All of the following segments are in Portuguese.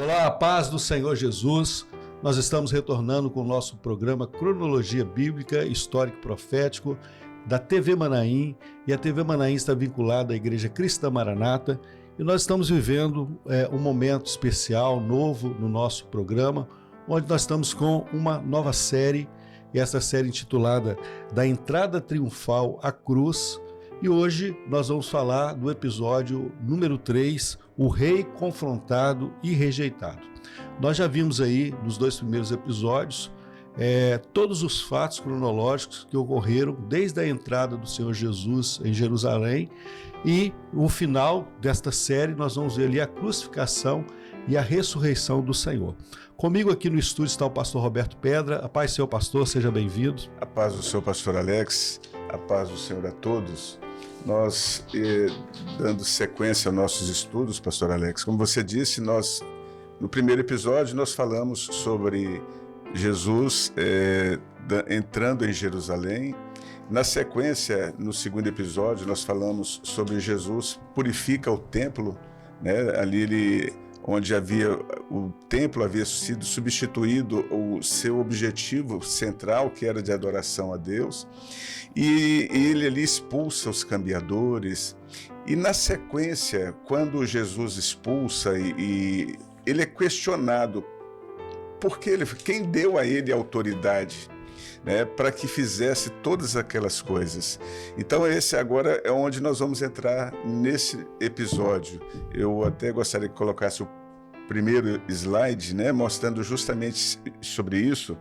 Olá, a paz do Senhor Jesus. Nós estamos retornando com o nosso programa Cronologia Bíblica Histórico Profético da TV Manaim, e a TV Manaim está vinculada à Igreja Cristã Maranata, e nós estamos vivendo um momento especial, novo no nosso programa, onde nós estamos com uma nova série, e essa série intitulada Da Entrada Triunfal à Cruz. E hoje nós vamos falar do episódio número 3, o rei confrontado e rejeitado. Nós já vimos aí nos dois primeiros episódios todos os fatos cronológicos que ocorreram desde a entrada do Senhor Jesus em Jerusalém, e no final desta série nós vamos ver ali a crucificação e a ressurreição do Senhor. Comigo aqui no estúdio está o pastor Roberto Pedra. A paz do Senhor, pastor, seja bem-vindo. A paz do Senhor, pastor Alex, a paz do Senhor a todos. Nós, dando sequência aos nossos estudos, pastor Alex, como você disse, no primeiro episódio nós falamos sobre Jesus entrando em Jerusalém. Na sequência, no segundo episódio, nós falamos sobre Jesus purifica o templo, né? Ali onde o templo havia sido substituído, o seu objetivo central, que era de adoração a Deus, e ele ali expulsa os cambiadores. E na sequência, quando Jesus expulsa e ele é questionado, porque quem deu a ele a autoridade, né, para que fizesse todas aquelas coisas. Então esse agora é onde nós vamos entrar nesse episódio. Eu até gostaria que colocasse o primeiro slide, né, mostrando justamente sobre isso,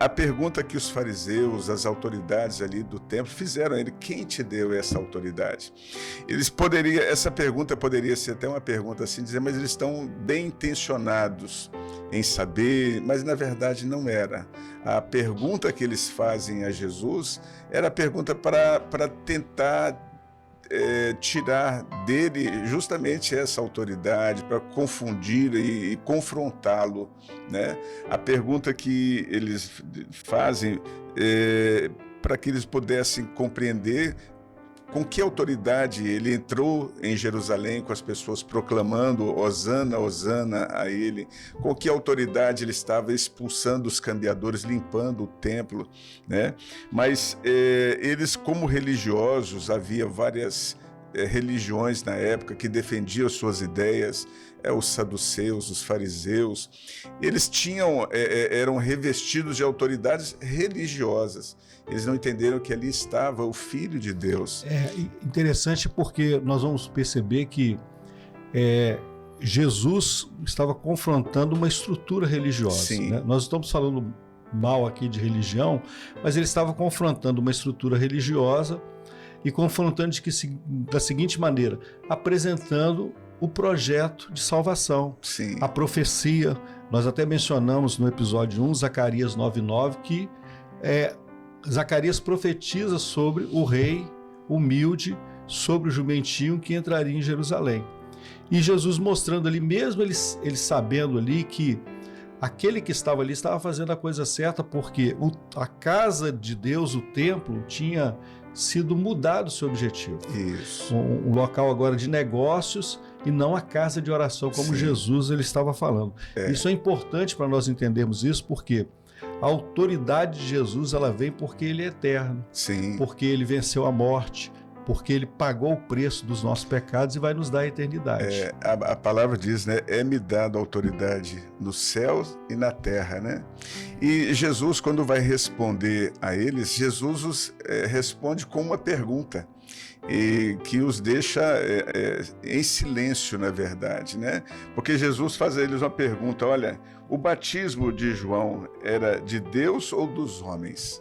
a pergunta que os fariseus, as autoridades ali do templo fizeram a ele: quem te deu essa autoridade? Essa pergunta poderia ser até uma pergunta assim, dizer, mas eles estão bem intencionados em saber, mas na verdade não era. A pergunta que eles fazem a Jesus era a pergunta para tentar tirar dele justamente essa autoridade, para confundir e confrontá-lo, né? A pergunta que eles fazem para que eles pudessem compreender com que autoridade ele entrou em Jerusalém, com as pessoas proclamando Hosana, Hosana a ele, com que autoridade ele estava expulsando os cambiadores, limpando o templo, né? Mas eles, como religiosos, havia várias religiões na época que defendiam suas ideias, os saduceus, os fariseus, eles eram revestidos de autoridades religiosas. Eles não entenderam que ali estava o Filho de Deus. É interessante porque nós vamos perceber que Jesus estava confrontando uma estrutura religiosa. Sim. Né? Nós estamos falando mal aqui de religião, mas ele estava confrontando uma estrutura religiosa e confrontando da seguinte maneira: apresentando o projeto de salvação, Sim. A profecia. Nós até mencionamos no episódio 1, Zacarias 9:9, que Zacarias profetiza sobre o rei humilde, sobre o jumentinho que entraria em Jerusalém. E Jesus mostrando ali, mesmo ele sabendo ali que aquele que estava ali estava fazendo a coisa certa, porque a casa de Deus, o templo, tinha sido mudado o seu objetivo. Isso. Um local agora de negócios e não a casa de oração, como Sim. Jesus ele estava falando. Isso é importante para nós entendermos isso, porque a autoridade de Jesus, ela vem porque ele é eterno. Sim. Porque ele venceu a morte, porque ele pagou o preço dos nossos pecados e vai nos dar a eternidade. A palavra diz, né? É-me dada autoridade nos céus e na terra, né? E Jesus, quando vai responder a eles, Jesus responde com uma pergunta, e que os deixa em silêncio, na verdade, né? Porque Jesus faz a eles uma pergunta: olha, o batismo de João era de Deus ou dos homens?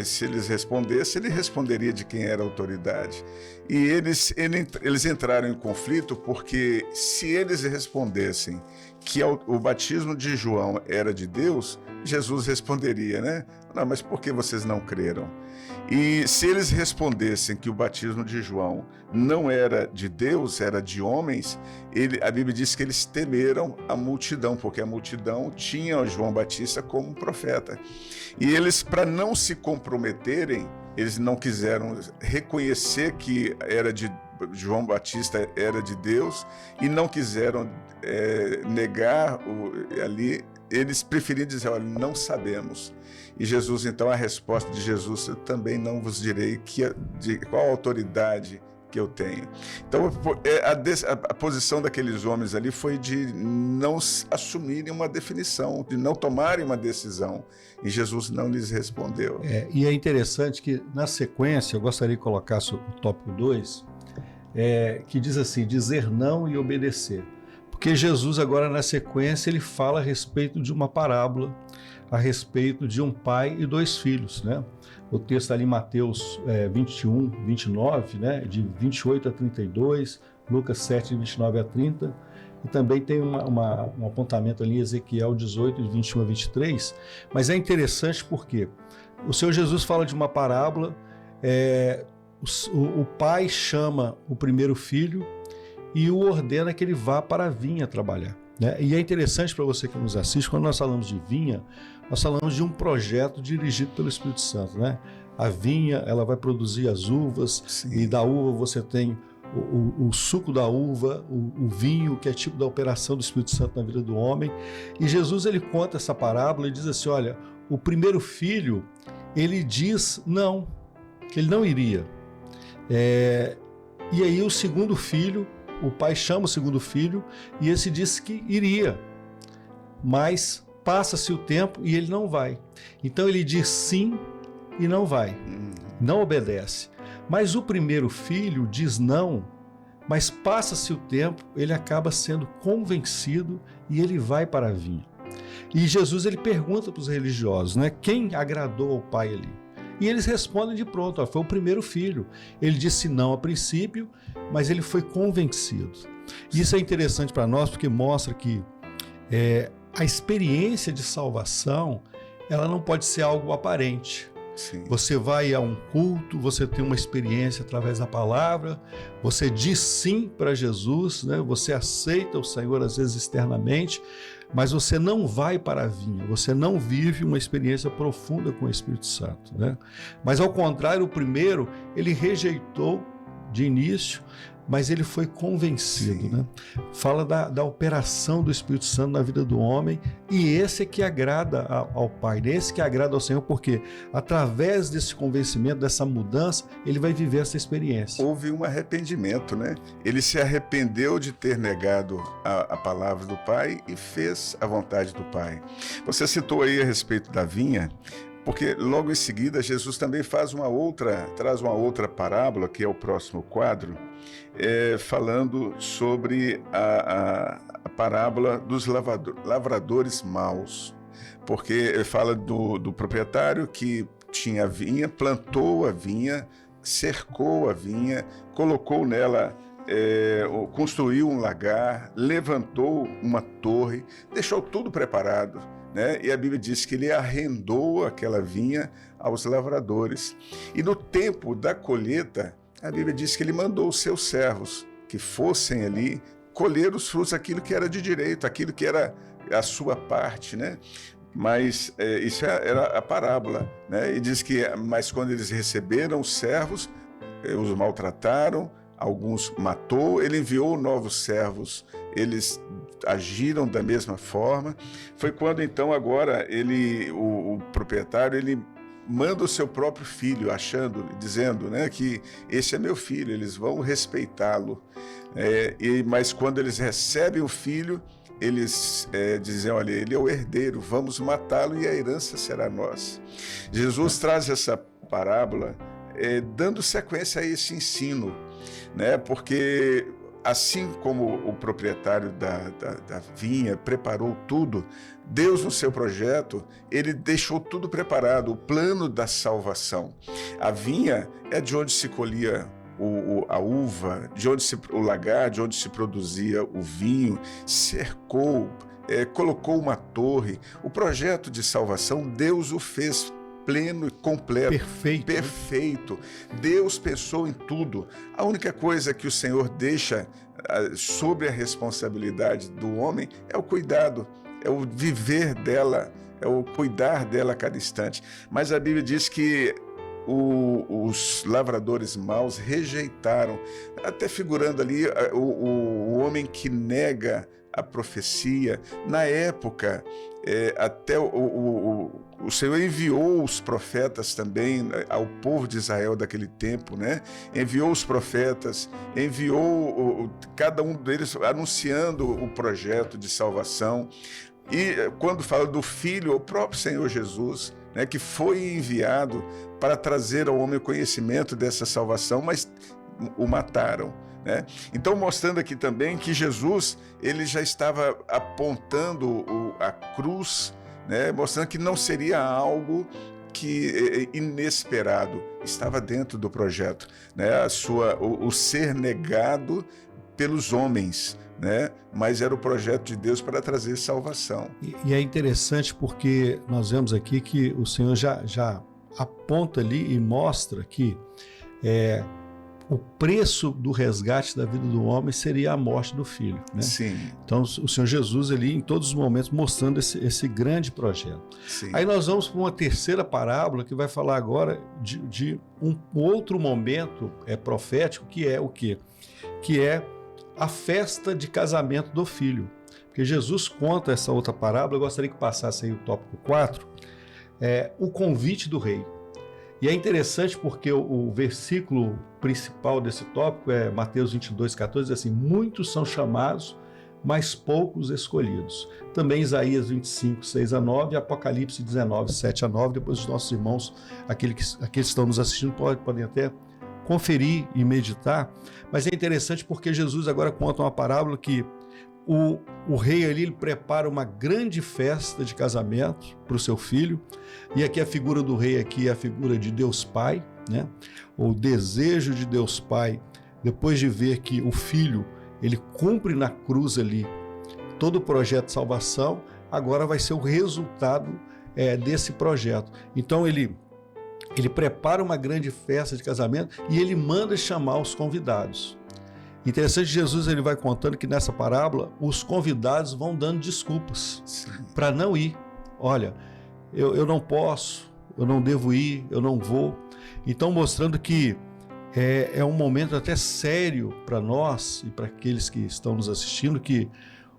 Se eles respondessem, ele responderia de quem era a autoridade. E eles entraram em conflito porque, se eles respondessem que o batismo de João era de Deus, Jesus responderia, né? Não, mas por que vocês não creram? E se eles respondessem que o batismo de João não era de Deus, era de homens, a Bíblia diz que eles temeram a multidão, porque a multidão tinha o João Batista como profeta. E eles, para não se comprometerem, eles não quiseram reconhecer que era de João Batista, era de Deus, e não quiseram negar ali. Eles preferiram dizer, olha, não sabemos. E Jesus, então, a resposta de Jesus, eu também não vos direi de qual autoridade que eu tenho. Então, a posição daqueles homens ali foi de não assumirem uma definição, de não tomarem uma decisão. E Jesus não lhes respondeu. E é interessante que, na sequência, eu gostaria de colocar o tópico 2, que diz assim, dizer não e obedecer. Porque Jesus agora, na sequência, ele fala a respeito de uma parábola, a respeito de um pai e 2 filhos, né? O texto ali em Mateus 21, 29, né? De 28 a 32, Lucas 7, de 29 a 30, e também tem um apontamento ali em Ezequiel 18, de 21 a 23, mas é interessante porque o Senhor Jesus fala de uma parábola, o pai chama o primeiro filho e o ordena que ele vá para a vinha trabalhar, né? E é interessante para você que nos assiste, quando nós falamos de vinha, nós falamos de um projeto dirigido pelo Espírito Santo, né? A vinha, ela vai produzir as uvas. Sim. E da uva você tem o suco da uva, o vinho, que é tipo da operação do Espírito Santo na vida do homem. E Jesus, ele conta essa parábola e diz assim, olha, o primeiro filho, ele diz não, que ele não iria. E aí o segundo filho, o pai chama o segundo filho e esse disse que iria, mas passa-se o tempo e ele não vai. Então ele diz sim e não vai, não obedece. Mas o primeiro filho diz não, mas passa-se o tempo, ele acaba sendo convencido e ele vai para a vinha. E Jesus, ele pergunta para os religiosos, né, quem agradou ao pai ali? E eles respondem de pronto, ó, foi o primeiro filho. Ele disse não a princípio, mas ele foi convencido. Isso é interessante para nós porque mostra que a experiência de salvação, ela não pode ser algo aparente. Sim. Você vai a um culto, você tem uma experiência através da palavra, você diz sim para Jesus, né? Você aceita o Senhor às vezes externamente, mas você não vai para a vinha, você não vive uma experiência profunda com o Espírito Santo, né? Mas ao contrário, o primeiro, ele rejeitou de início, mas ele foi convencido, né? Fala da operação do Espírito Santo na vida do homem, e esse é que agrada ao Pai, esse que agrada ao Senhor, porque através desse convencimento, dessa mudança, ele vai viver essa experiência. Houve um arrependimento, né? Ele se arrependeu de ter negado a palavra do Pai e fez a vontade do Pai. Você citou aí a respeito da vinha, porque logo em seguida Jesus também traz uma outra parábola, que é o próximo quadro, falando sobre a parábola dos lavradores maus. Porque ele fala do proprietário que tinha a vinha, plantou a vinha, cercou a vinha, colocou nela, construiu um lagar, levantou uma torre, deixou tudo preparado, né? E a Bíblia diz que ele arrendou aquela vinha aos lavradores. E no tempo da colheita, a Bíblia diz que ele mandou os seus servos que fossem ali colher os frutos, aquilo que era de direito, aquilo que era a sua parte, né? Mas isso era a parábola, né? E diz que, mas quando eles receberam os servos, os maltrataram, alguns matou, ele enviou novos servos, eles agiram da mesma forma. Foi quando então agora o proprietário, ele manda o seu próprio filho, dizendo, né, que esse é meu filho, eles vão respeitá-lo. Mas quando eles recebem o filho, eles dizem, olha, ele é o herdeiro, vamos matá-lo e a herança será nossa. Jesus traz essa parábola dando sequência a esse ensino, né? Porque assim como o proprietário da vinha preparou tudo, Deus no seu projeto, ele deixou tudo preparado, o plano da salvação. A vinha é de onde se colhia a uva, o lagar, de onde se produzia o vinho, cercou, colocou uma torre. O projeto de salvação, Deus o fez pleno e completo, perfeito. Deus pensou em tudo. A única coisa que o Senhor deixa sobre a responsabilidade do homem é o cuidado, é o viver dela, é o cuidar dela a cada instante. Mas a Bíblia diz que os lavradores maus rejeitaram, até figurando ali o homem que nega a profecia. Na época, até o Senhor enviou os profetas também ao povo de Israel daquele tempo, né? Enviou os profetas, enviou cada um deles anunciando o projeto de salvação. E quando fala do Filho, o próprio Senhor Jesus, né, que foi enviado para trazer ao homem o conhecimento dessa salvação, mas o mataram, né? Então, mostrando aqui também que Jesus, ele já estava apontando a cruz, né, mostrando que não seria algo que inesperado, estava dentro do projeto, né? O ser negado pelos homens, né? Mas era o projeto de Deus para trazer salvação. E é interessante porque nós vemos aqui que o Senhor já aponta ali e mostra que o preço do resgate da vida do homem seria a morte do filho, né? Sim. Então o Senhor Jesus ali em todos os momentos mostrando esse grande projeto. Sim. Aí nós vamos para uma terceira parábola que vai falar agora de um outro momento profético, que é o quê? Que é a festa de casamento do filho. Porque Jesus conta essa outra parábola, eu gostaria que passasse aí o tópico 4, o convite do rei. E é interessante porque o versículo principal desse tópico é Mateus 22:14, diz assim: muitos são chamados, mas poucos escolhidos. Também Isaías 25:6-9 e Apocalipse 19:7-9. Depois os nossos irmãos, aqueles que estão nos assistindo, podem até conferir e meditar. Mas é interessante porque Jesus agora conta uma parábola que o rei ali ele prepara uma grande festa de casamento para o seu filho, e aqui a figura do rei aqui é a figura de Deus Pai, né? O desejo de Deus Pai, depois de ver que o filho ele cumpre na cruz ali todo o projeto de salvação, agora vai ser o resultado desse projeto. Então ele prepara uma grande festa de casamento e ele manda chamar os convidados. Interessante, Jesus ele vai contando que nessa parábola os convidados vão dando desculpas para não ir. Olha, eu não posso, eu não devo ir, eu não vou. Então mostrando que é um momento até sério para nós e para aqueles que estão nos assistindo, que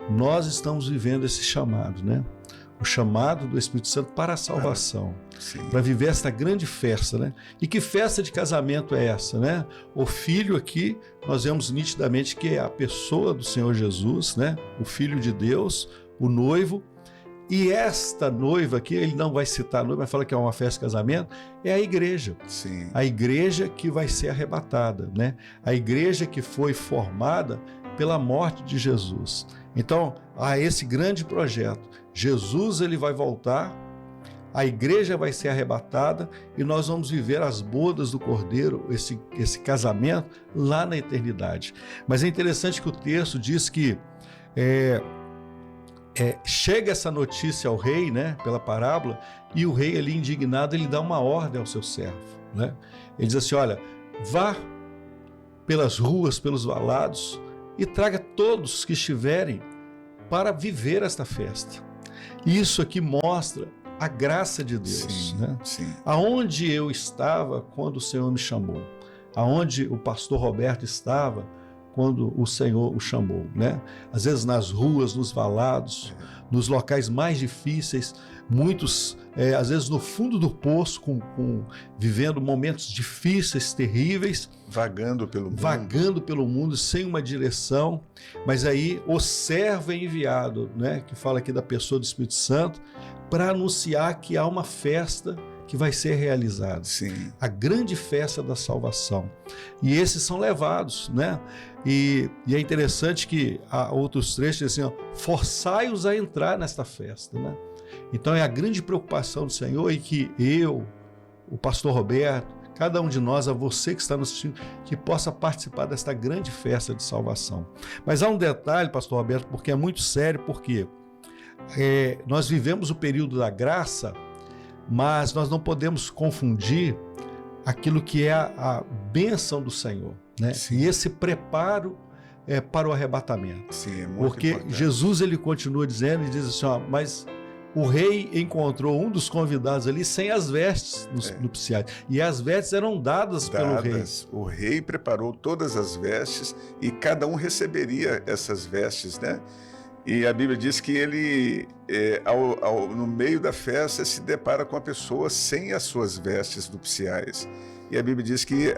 nós estamos vivendo esse chamado, né? O chamado do Espírito Santo para a salvação, para viver esta grande festa, né? E que festa de casamento é essa, né? O filho aqui, nós vemos nitidamente que é a pessoa do Senhor Jesus, né? O Filho de Deus, o noivo. E esta noiva aqui, ele não vai citar a noiva, mas fala que é uma festa de casamento, é a igreja. Sim. A igreja que vai ser arrebatada, né? A igreja que foi formada pela morte de Jesus. Então, há esse grande projeto. Jesus ele vai voltar, a igreja vai ser arrebatada e nós vamos viver as bodas do Cordeiro, esse casamento lá na eternidade. Mas é interessante que o texto diz que chega essa notícia ao rei, né, pela parábola, e o rei ali indignado, ele dá uma ordem ao seu servo, né? Ele diz assim: olha, vá pelas ruas, pelos valados e traga todos que estiverem para viver esta festa. Isso aqui mostra a graça de Deus, sim, né? Sim. Aonde eu estava quando o Senhor me chamou, aonde o pastor Roberto estava quando o Senhor o chamou, né? Às vezes nas ruas, nos valados, nos locais mais difíceis, muitos, às vezes no fundo do poço, vivendo momentos difíceis, terríveis, vagando pelo mundo, sem uma direção. Mas aí o servo é enviado, né? Que fala aqui da pessoa do Espírito Santo, para anunciar que há uma festa que vai ser realizada. Sim. A grande festa da salvação. E esses são levados, né? E é interessante que há outros trechos assim, ó, forçai-os a entrar nesta festa, né? Então é a grande preocupação do Senhor, e que eu, o pastor Roberto, cada um de nós, a você que está nos assistindo, que possa participar desta grande festa de salvação. Mas há um detalhe, pastor Roberto, porque é muito sério, porque nós vivemos o período da graça, mas nós não podemos confundir aquilo que é a bênção do Senhor, né? Sim. E esse preparo para o arrebatamento. Sim, é muito porque importante. Jesus ele continua dizendo e diz assim, ó, mas o rei encontrou um dos convidados ali sem as vestes nupciais. E as vestes eram dadas pelo rei. O rei preparou todas as vestes e cada um receberia essas vestes, né? E a Bíblia diz que ele, no meio da festa, se depara com a pessoa sem as suas vestes nupciais. E a Bíblia diz que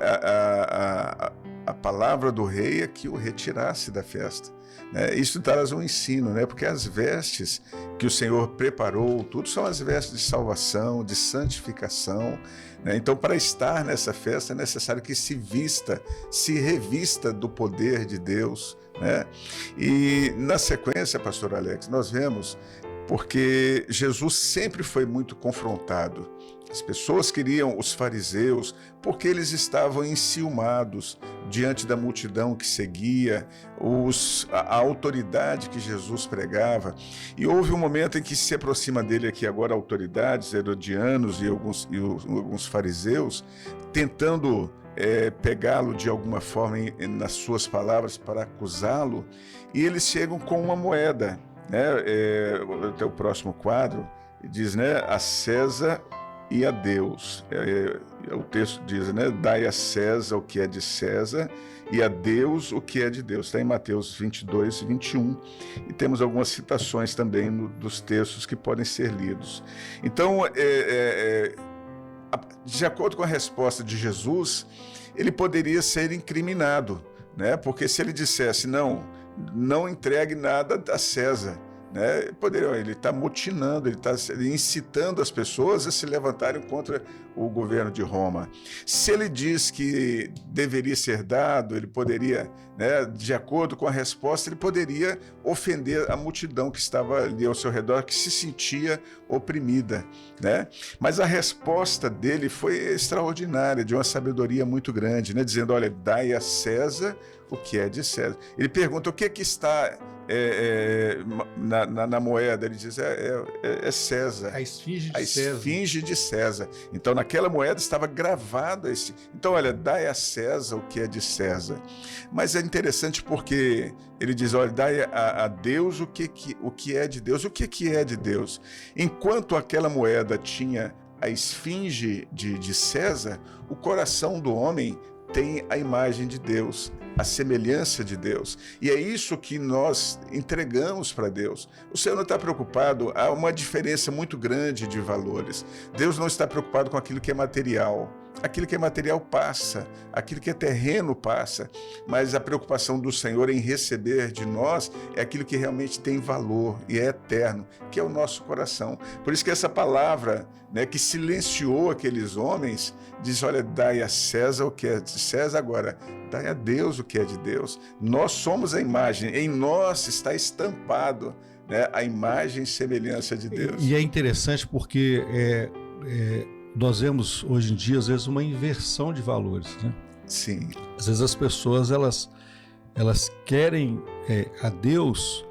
a palavra do rei é que o retirasse da festa. Né? Isso traz um ensino, né? Porque as vestes que o Senhor preparou, tudo são as vestes de salvação, de santificação. Né? Então, para estar nessa festa, é necessário que se revista do poder de Deus. Né? E na sequência, pastor Alex, nós vemos porque Jesus sempre foi muito confrontado. As pessoas queriam os fariseus porque eles estavam enciumados diante da multidão que seguia, a autoridade que Jesus pregava. E houve um momento em que se aproxima dele aqui agora autoridades, herodianos e alguns fariseus, tentando pegá-lo de alguma forma nas suas palavras para acusá-lo, e eles chegam com uma moeda. Né? Até o próximo quadro diz, né, a César e a Deus. O texto diz, né, dai a César o que é de César e a Deus o que é de Deus. Está em Mateus 22 e 21. E temos algumas citações também dos textos que podem ser lidos. Então, de acordo com a resposta de Jesus, ele poderia ser incriminado, né? Porque se ele dissesse, não entregue nada a César, né? Ele está mutinando, ele está incitando as pessoas a se levantarem contra o governo de Roma. Se ele diz que deveria ser dado, ele poderia, né, de acordo com a resposta, ele poderia ofender a multidão que estava ali ao seu redor, que se sentia oprimida. Né? Mas a resposta dele foi extraordinária, de uma sabedoria muito grande, né? Dizendo, olha, dai a César o que é de César. Ele pergunta o que está na moeda. Ele diz, é César. A esfinge de a César. Esfinge de César. Então, naquela moeda estava gravado esse. Então, olha, dai a César o que é de César. Mas é interessante porque ele diz, olha, dai a Deus o que é de Deus. O que é de Deus? Enquanto aquela moeda tinha a esfinge de César, o coração do homem tem a imagem de Deus, a semelhança de Deus. E é isso que nós entregamos para Deus. O Senhor não está preocupado, há uma diferença muito grande de valores. Deus não está preocupado com aquilo que é material. Aquilo que é material passa, aquilo que é terreno passa, mas a preocupação do Senhor em receber de nós é aquilo que realmente tem valor e é eterno, que é o nosso coração. Por isso que essa palavra, né, que silenciou aqueles homens, diz, olha, dai a César o que é de César, agora dai a Deus o que é de Deus. Nós somos a imagem, em nós está estampado, né, a imagem e semelhança de Deus. E é interessante porque nós vemos hoje em dia, às vezes, uma inversão de valores, né? Sim. Às vezes as pessoas, elas querem a Deus,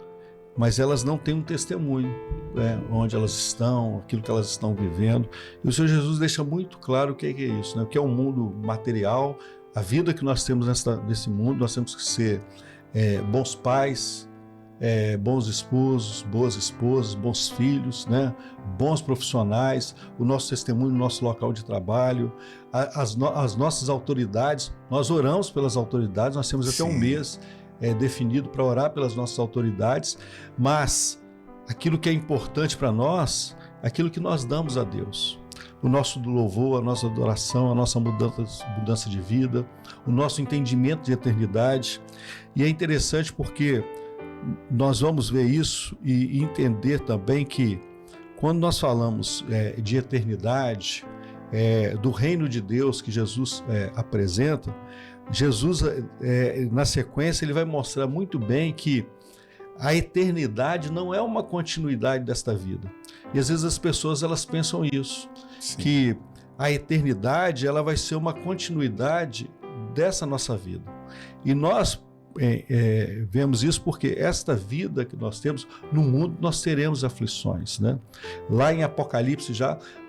mas elas não têm um testemunho, né? Onde elas estão, aquilo que elas estão vivendo. E o Senhor Jesus deixa muito claro o que é isso, né? O que é o mundo material, a vida que nós temos nesse mundo. Nós temos que ser bons pais, bons esposos, boas esposas, bons filhos, né? Bons profissionais, o nosso testemunho no nosso local de trabalho, as nossas autoridades. Nós oramos pelas autoridades, nós temos até um mês definido para orar pelas nossas autoridades, mas aquilo que é importante para nós, aquilo que nós damos a Deus. O nosso louvor, a nossa adoração, a nossa mudança de vida, o nosso entendimento de eternidade. E é interessante porque nós vamos ver isso e entender também que quando nós falamos de eternidade, do reino de Deus que Jesus apresenta, Jesus, na sequência, ele vai mostrar muito bem que a eternidade não é uma continuidade desta vida. E às vezes as pessoas elas pensam isso, sim, que a eternidade ela vai ser uma continuidade dessa nossa vida. E nós vemos isso porque esta vida que nós temos no mundo, nós teremos aflições, né? Lá em Apocalipse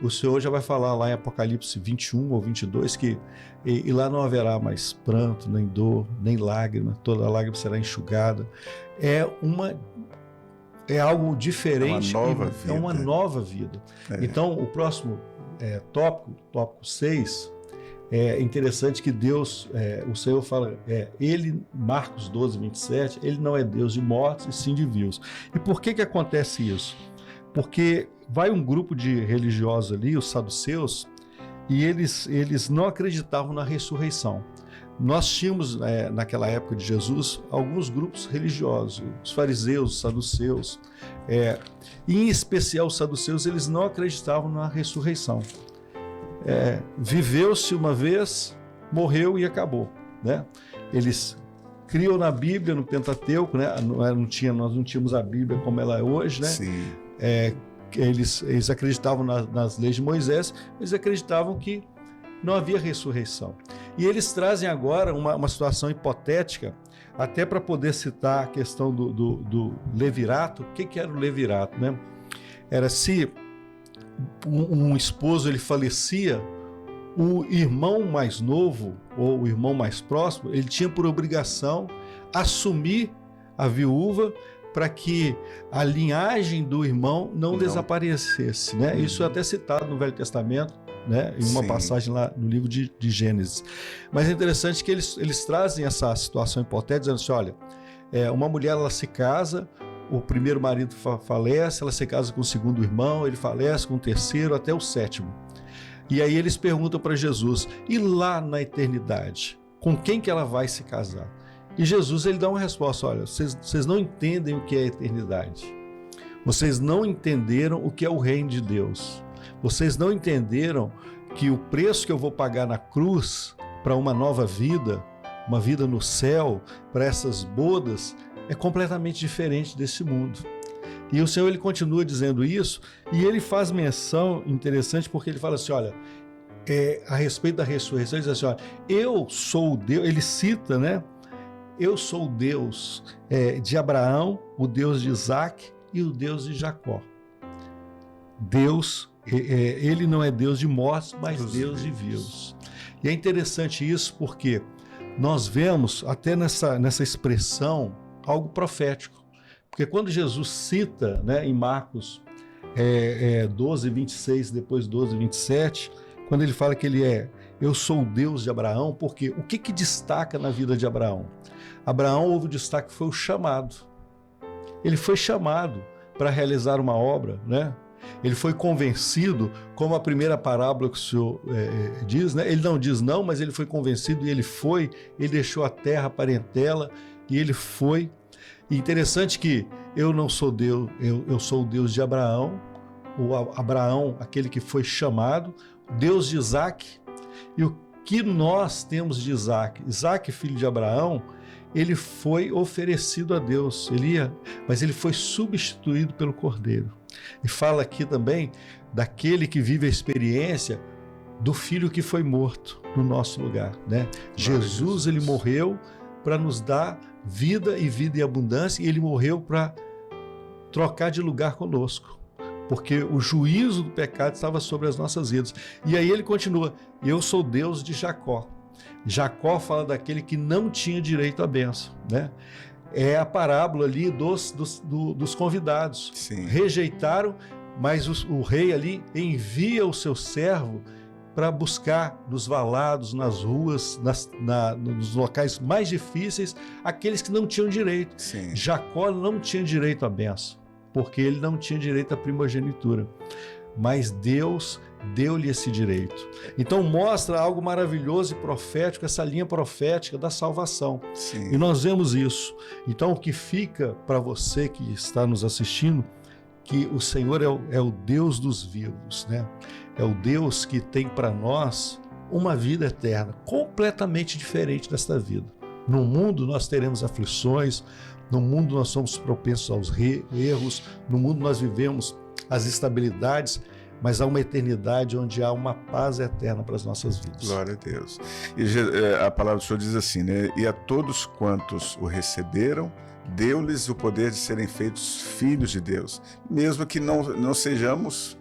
o Senhor já vai falar lá em Apocalipse 21 ou 22 que e lá não haverá mais pranto, nem dor, nem lágrima, toda lágrima será enxugada. É uma é algo diferente. É uma nova vida. É uma nova vida. Então, o próximo tópico 6, é interessante que Deus, o Senhor fala, ele, Marcos 12, 27, ele não é Deus de mortos e sim de vivos. E por que acontece isso? Porque vai um grupo de religiosos ali, os saduceus, e eles não acreditavam na ressurreição. Nós tínhamos, naquela época de Jesus, alguns grupos religiosos, os fariseus, os saduceus, e em especial os saduceus, eles não acreditavam na ressurreição. Viveu-se uma vez, morreu e acabou, né? Eles criam na Bíblia, no Pentateuco, né? Nós não tínhamos a Bíblia como ela é hoje, né? Sim. Eles acreditavam nas leis de Moisés, eles acreditavam que não havia ressurreição. E eles trazem agora uma situação hipotética, até para poder citar a questão do levirato. O que era o levirato, né? Era se um esposo ele falecia, o irmão mais novo ou o irmão mais próximo, ele tinha por obrigação assumir a viúva para que a linhagem do irmão não desaparecesse, né? Isso é até citado no Velho Testamento, né? Em uma passagem lá no livro de Gênesis. Mas é interessante que eles trazem essa situação hipotética, dizendo assim, olha, uma mulher ela se casa, o primeiro marido falece, ela se casa com o segundo irmão, ele falece com o terceiro até o sétimo. E aí eles perguntam para Jesus, e lá na eternidade, com quem que ela vai se casar? E Jesus ele dá uma resposta, olha, vocês não entendem o que é a eternidade. Vocês não entenderam o que é o reino de Deus. Vocês não entenderam que o preço que eu vou pagar na cruz para uma nova vida, uma vida no céu, para essas bodas, é completamente diferente desse mundo. E o Senhor ele continua dizendo isso, e ele faz menção interessante, porque ele fala assim, olha, a respeito da ressurreição, ele diz assim, olha, eu sou o Deus, ele cita, né? Eu sou o Deus de Abraão, o Deus de Isaac e o Deus de Jacó. Deus, ele não é Deus de mortos, mas Deus de vivos. E é interessante isso porque nós vemos até nessa expressão algo profético. Porque quando Jesus cita, né, em Marcos 12, 26, depois 12, 27, quando ele fala que eu sou o Deus de Abraão, porque o que destaca na vida de Abraão? Abraão, houve o destaque, foi o chamado. Ele foi chamado para realizar uma obra, né? Ele foi convencido, como a primeira parábola que o Senhor diz, né? Ele não diz não, mas ele foi convencido e ele foi, ele deixou a terra, a parentela, e ele foi. E interessante que eu não sou Deus, eu sou o Deus de Abraão, o Abraão, aquele que foi chamado, Deus de Isaac. E o que nós temos de Isaac? Isaac, filho de Abraão, ele foi oferecido a Deus, mas ele foi substituído pelo Cordeiro. E fala aqui também daquele que vive a experiência do filho que foi morto no nosso lugar, né? Jesus, ele morreu para nos dar vida e abundância, e ele morreu para trocar de lugar conosco, porque o juízo do pecado estava sobre as nossas vidas. E aí ele continua, eu sou Deus de Jacó. Jacó fala daquele que não tinha direito à bênção, né? É a parábola ali dos convidados. Sim. Rejeitaram, mas o rei ali envia o seu servo para buscar nos valados, nas ruas, nos locais mais difíceis, aqueles que não tinham direito. Sim. Jacó não tinha direito à bênção, porque ele não tinha direito à primogenitura. Mas Deus deu-lhe esse direito. Então mostra algo maravilhoso e profético, essa linha profética da salvação. Sim. E nós vemos isso. Então o que fica para você que está nos assistindo, que o Senhor é o Deus dos vivos, né? É o Deus que tem para nós uma vida eterna, completamente diferente desta vida. No mundo nós teremos aflições, no mundo nós somos propensos aos erros, no mundo nós vivemos as instabilidades, mas há uma eternidade onde há uma paz eterna para as nossas vidas. Glória a Deus. E a palavra do Senhor diz assim, né? E a todos quantos o receberam, deu-lhes o poder de serem feitos filhos de Deus, mesmo que não sejamos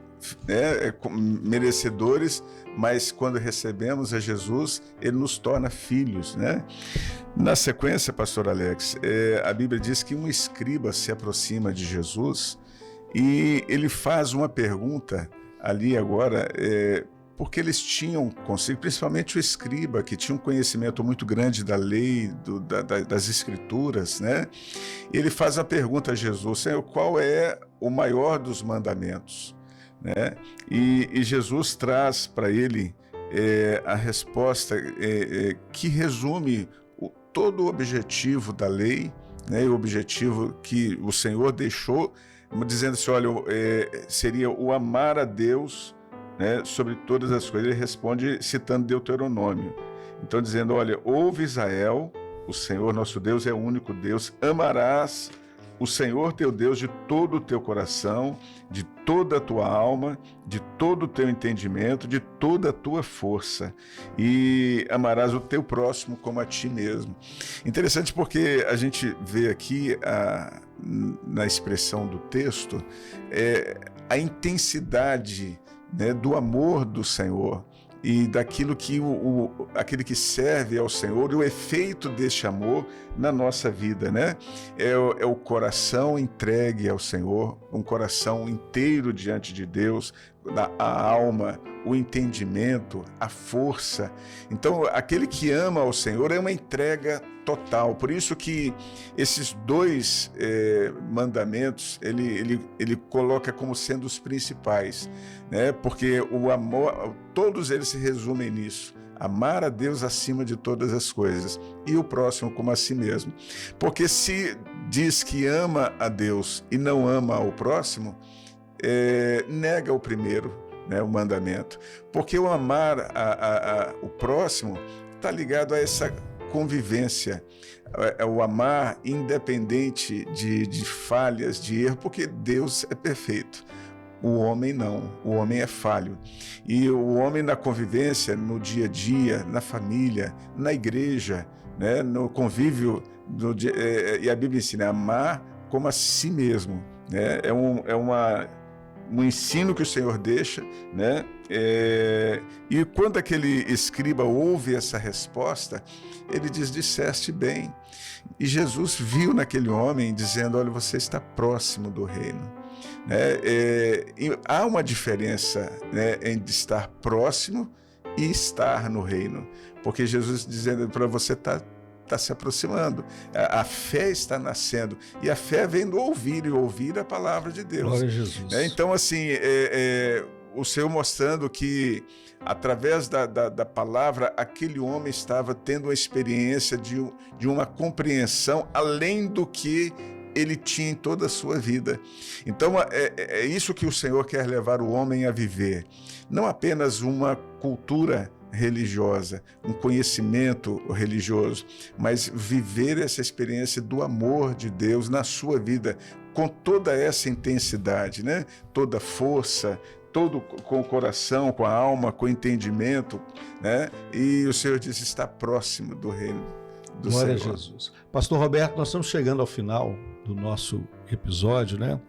merecedores, mas quando recebemos a Jesus, ele nos torna filhos, né? Na sequência, pastor Alex, a Bíblia diz que um escriba se aproxima de Jesus e ele faz uma pergunta ali agora, porque eles tinham consigo, principalmente o escriba, que tinha um conhecimento muito grande da lei, das escrituras, né? Ele faz a pergunta a Jesus: Senhor, qual é o maior dos mandamentos? Né? E Jesus traz para ele a resposta que resume todo o objetivo da lei, né? E o objetivo que o Senhor deixou, dizendo assim, olha, seria o amar a Deus, né, sobre todas as coisas. Ele responde citando Deuteronômio. Então, dizendo, olha, ouve Israel, o Senhor nosso Deus é o único Deus, amarás o Senhor teu Deus de todo o teu coração, de toda a tua alma, de todo o teu entendimento, de toda a tua força, e amarás o teu próximo como a ti mesmo. Interessante porque a gente vê aqui na expressão do texto a intensidade, né, do amor do Senhor e daquilo que aquele que serve ao Senhor, e o efeito deste amor na nossa vida, né? É o coração entregue ao Senhor, um coração inteiro diante de Deus, a alma, o entendimento, a força. Então, aquele que ama ao Senhor é uma entrega total. Por isso que esses dois mandamentos ele coloca como sendo os principais, né? Porque o amor, todos eles se resumem nisso: amar a Deus acima de todas as coisas e o próximo como a si mesmo. Porque se diz que ama a Deus e não ama ao próximo, nega o primeiro, né, o mandamento. Porque o amar o próximo está ligado a essa convivência, o amar independente de falhas, de erro, porque Deus é perfeito. O homem não, o homem é falho. E o homem na convivência, no dia a dia, na família, na igreja, né, no convívio, e a Bíblia ensina a amar como a si mesmo, né? Um ensino que o Senhor deixa, né? E quando aquele escriba ouve essa resposta, ele diz: disseste bem. E Jesus viu naquele homem dizendo: olha, você está próximo do reino. Há uma diferença, né, entre estar próximo e estar no reino, porque Jesus dizendo para você está se aproximando, a fé está nascendo, e a fé vem do ouvir, e ouvir a palavra de Deus. Glória a Jesus. Então, assim, o Senhor mostrando que, através da palavra, aquele homem estava tendo uma experiência de uma compreensão além do que ele tinha em toda a sua vida. Então, é isso que o Senhor quer levar o homem a viver. Não apenas uma cultura religiosa, um conhecimento religioso, mas viver essa experiência do amor de Deus na sua vida, com toda essa intensidade, né? Toda força, todo com o coração, com a alma, com o entendimento, né? E o Senhor diz: está próximo do reino do Glória Senhor. a Jesus. Pastor Roberto, nós estamos chegando ao final do nosso episódio, né?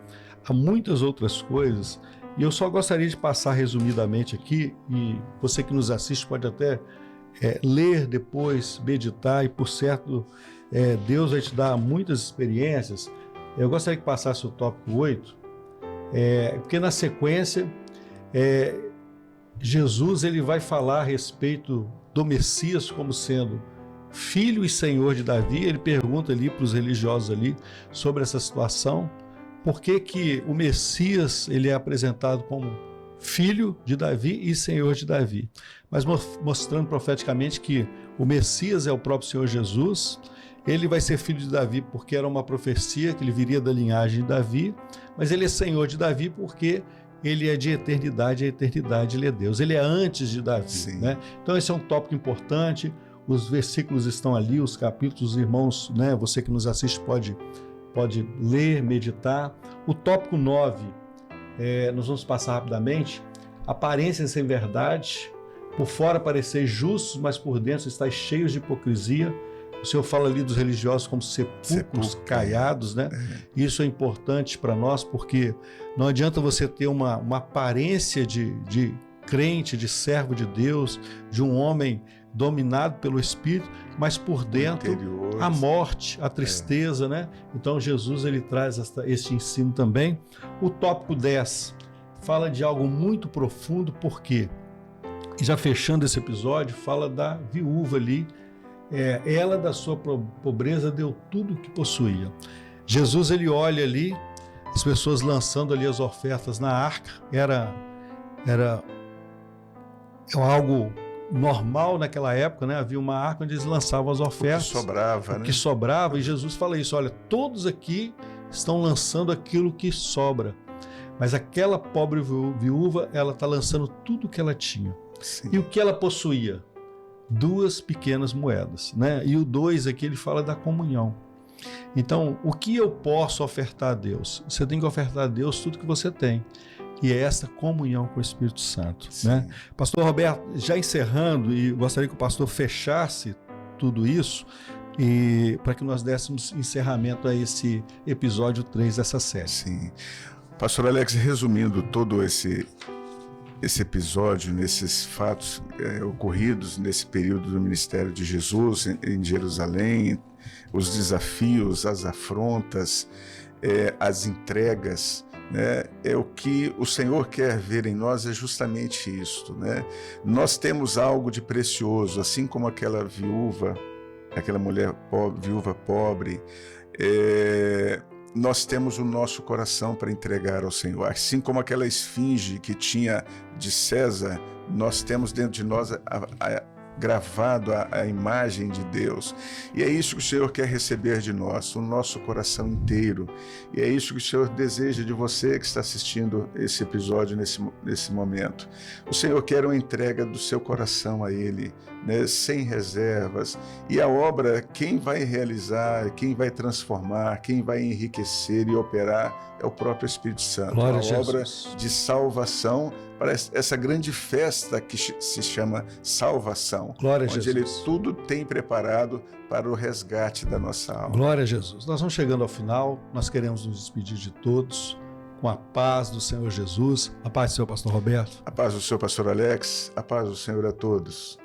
Há muitas outras coisas, e eu só gostaria de passar resumidamente aqui, e você que nos assiste pode até ler depois, meditar, e por certo, Deus vai te dar muitas experiências. Eu gostaria que passasse o tópico 8, porque na sequência, Jesus ele vai falar a respeito do Messias como sendo filho e senhor de Davi. Ele pergunta ali para os religiosos ali sobre essa situação, por que o Messias ele é apresentado como filho de Davi e senhor de Davi, mas mostrando profeticamente que o Messias é o próprio Senhor Jesus. Ele vai ser filho de Davi porque era uma profecia que ele viria da linhagem de Davi, mas ele é senhor de Davi porque ele é de eternidade, a eternidade ele é Deus, ele é antes de Davi, né? Então esse é um tópico importante. Os versículos estão ali, os capítulos, irmãos, né? Você que nos assiste pode ler, meditar. O tópico 9, nós vamos passar rapidamente. Aparência sem verdade, por fora pareceis justos, mas por dentro estáis cheios de hipocrisia. Senhor fala ali dos religiosos como sepulcros caiados, né? Isso é importante para nós, porque não adianta você ter uma aparência de crente, de servo de Deus, de um homem dominado pelo Espírito, mas por dentro a morte, a tristeza, né? Então Jesus ele traz este ensino também. O tópico 10 fala de algo muito profundo, porque, já fechando esse episódio, fala da viúva ali. Ela da sua pobreza deu tudo o que possuía. Jesus ele olha ali, as pessoas lançando ali as ofertas na arca, era algo normal naquela época, né? Havia uma arca onde eles lançavam as ofertas. O que sobrava, e Jesus fala isso, olha, todos aqui estão lançando aquilo que sobra, mas aquela pobre viúva, ela está lançando tudo o que ela tinha. Sim. E o que ela possuía? 2 pequenas moedas, né? E o 2 aqui ele fala da comunhão. Então, o que eu posso ofertar a Deus? Você tem que ofertar a Deus tudo que você tem. E é essa comunhão com o Espírito Santo, né? Pastor Roberto, já encerrando, e gostaria que o pastor fechasse tudo isso, e para que nós dessemos encerramento a esse episódio 3 dessa série. Sim. Pastor Alex, resumindo todo esse episódio, nesses fatos ocorridos nesse período do ministério de Jesus em Jerusalém, os desafios, as afrontas, as entregas, né? O que o Senhor quer ver em nós é justamente isto, né? Nós temos algo de precioso, assim como aquela viúva, aquela mulher viúva pobre, nós temos o nosso coração para entregar ao Senhor. Assim como aquela esfinge que tinha de César, nós temos dentro de nós gravado a imagem de Deus. E é isso que o Senhor quer receber de nós, o nosso coração inteiro. E é isso que o Senhor deseja de você que está assistindo esse episódio nesse momento. O Senhor quer uma entrega do seu coração a Ele, né, sem reservas. E a obra, quem vai realizar, quem vai transformar, quem vai enriquecer e operar é o próprio Espírito Santo. Glória a obra de salvação para essa grande festa que se chama salvação. Glória a onde Jesus. Ele tudo tem preparado para o resgate da nossa alma. Glória a Jesus. Nós vamos chegando ao final, nós queremos nos despedir de todos com a paz do Senhor Jesus. A paz do Senhor, pastor Roberto. A paz do Senhor, pastor Alex. A paz do Senhor a todos.